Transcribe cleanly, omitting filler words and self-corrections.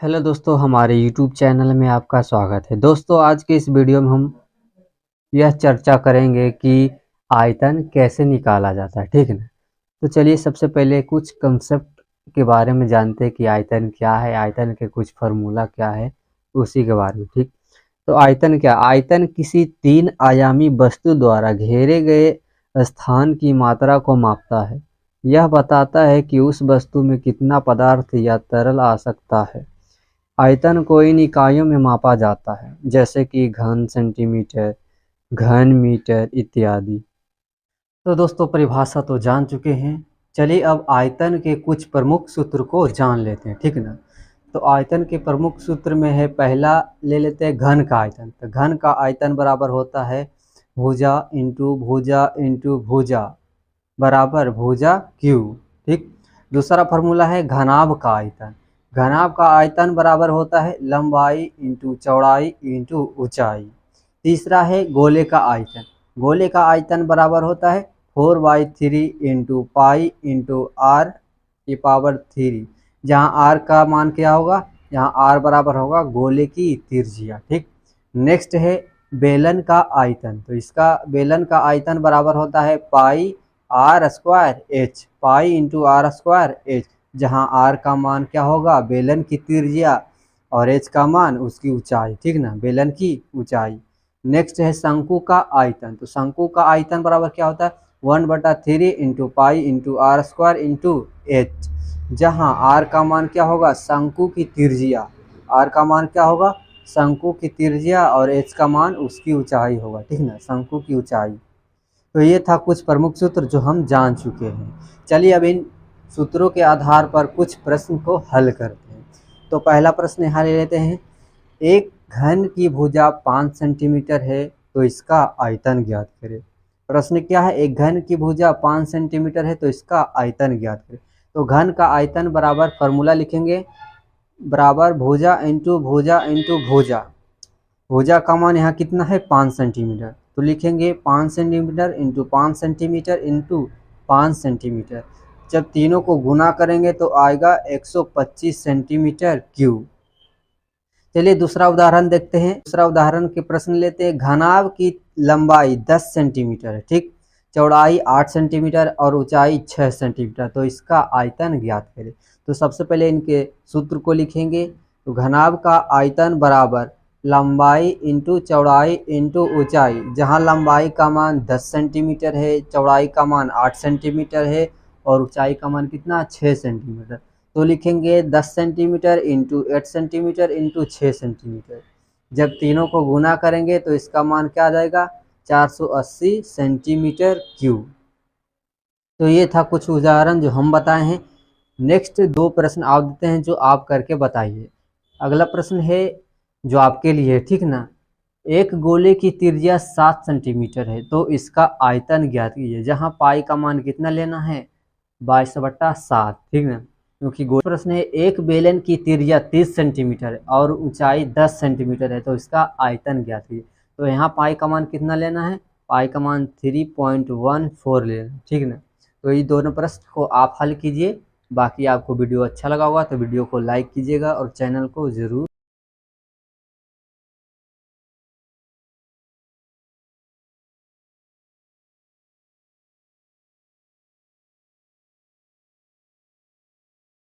Hello दोस्तों, हमारे YouTube channel में आपका स्वागत है। दोस्तों, आज के इस वीडियो में हम यह चर्चा करेंगे कि आयतन कैसे निकाला जाता है, ठीक है ना। तो चलिए सबसे पहले कुछ कंसेप्ट के बारे में जानते हैं कि आयतन क्या है, आयतन के कुछ फार्मूला क्या है, उसी के बारे में। ठीक, तो आयतन क्या, आयतन किसी 3 आयामी वस्तु द्वारा घेरे गए स्थान की मात्रा को मापता है। यह बताता है कि उस वस्तु में कितना पदार्थ या तरल आ सकता है। आयतन को इन इकाइयों में मापा जाता है, जैसे कि घन सेंटीमीटर, घन मीटर इत्यादि। तो दोस्तों, परिभाषा तो जान चुके हैं। चलिए अब आयतन के कुछ प्रमुख सूत्र को जान लेते हैं, ठीक ना। तो आयतन के प्रमुख सूत्र में है, पहला ले लेते हैं घन का आयतन। तो घन का आयतन बराबर होता है भुजा इंटू भुजा इंटू भुजा बराबर भुजा क्यू। ठीक, दूसरा फार्मूला है घनाभ का आयतन। घनाभ का आयतन बराबर होता है लंबाई इंटू चौड़ाई इंटू ऊंचाई। तीसरा है गोले का आयतन। गोले का आयतन बराबर होता है 4/3 इंटू पाई इंटू आर की पावर 3, जहाँ आर का मान क्या होगा, यहाँ आर बराबर होगा गोले की त्रिज्या। ठीक, नेक्स्ट है बेलन का आयतन। तो इसका बेलन का आयतन बराबर होता है pi r square h, pi into are square h, जहाँ आर का मान क्या होगा बेलन की त्रिज्या और एच का मान उसकी ऊंचाई। ठीक ना, बेलन की ऊंचाई। नेक्स्ट है शंकु का आयतन। तो शंकु का आयतन बराबर क्या होता है 1/3 into pi into are square into H, जहाँ आर का मान क्या होगा शंकु की त्रिज्या, आर का मान क्या होगा शंकु की त्रिज्या और एच का मान उसकी ऊंचाई होगा। ठीक ना, शंकु की ऊंचाई। तो ये था कुछ प्रमुख सूत्र जो हम जान चुके हैं। चलिए अब इन सूत्रों के आधार पर कुछ प्रश्न को हल करते हैं। तो पहला प्रश्न यहाँ ले लेते हैं, एक घन की भुजा 5 सेंटीमीटर है, तो इसका आयतन ज्ञात करें। प्रश्न क्या है, एक घन की भुजा 5 सेंटीमीटर है, तो इसका आयतन ज्ञात करें। तो घन का आयतन बराबर फार्मूला लिखेंगे, बराबर भुजा इंटू भुजा इंटू भुजा। भुजा का मान यहाँ कितना है 5 सेंटीमीटर, तो लिखेंगे 5 centimetre into 5 centimetre into 5 centimetre. जब तीनों को गुना करेंगे तो आएगा 125 सेंटीमीटर क्यूब। चलिए दूसरा उदाहरण देखते हैं। दूसरा उदाहरण के प्रश्न लेते हैं, घनाभ की लंबाई 10 सेंटीमीटर है, ठीक, चौड़ाई 8 सेंटीमीटर और ऊंचाई 6 सेंटीमीटर, तो इसका आयतन ज्ञात करें। तो सबसे पहले इनके सूत्र को लिखेंगे। तो घनाभ का आयतन बराबर लंबाई इंटू चौड़ाई इंटू ऊंचाई, जहां लंबाई का मान 10 सेंटीमीटर है, चौड़ाई का मान 8 सेंटीमीटर है और ऊंचाई का मान कितना 6 सेंटीमीटर। तो लिखेंगे 10 centimetre into 8 centimetre into 6 centimetre. जब तीनों को गुना करेंगे तो इसका मान क्या आ जाएगा 480 सेंटीमीटर क्यूब। तो ये था कुछ उदाहरण जो हम बताए हैं। नेक्स्ट दो प्रश्न आप देते हैं जो आप करके बताइए। अगला प्रश्न है जो आपके लिए, ठीक ना। एक गोले की त्रिज्या 7 सेंटीमीटर है, तो इसका आयतन ज्ञात कीजिए, जहाँ पाई का मान कितना लेना है 22/7, ठीक ना, क्योंकि गोल प्रश्न है। एक बेलन की त्रिज्या 30 सेंटीमीटर है और ऊंचाई 10 सेंटीमीटर है, तो इसका आयतन ज्ञात कीजिए। तो यहाँ पाई का मान कितना लेना है, पाई का मान 3.14 लेना, ठीक ना। तो ये दोनों प्रश्न को आप हल कीजिए। बाकी आपको वीडियो अच्छा लगा होगा तो वीडियो को लाइक कीजिएगा और चैनल को ज़रूर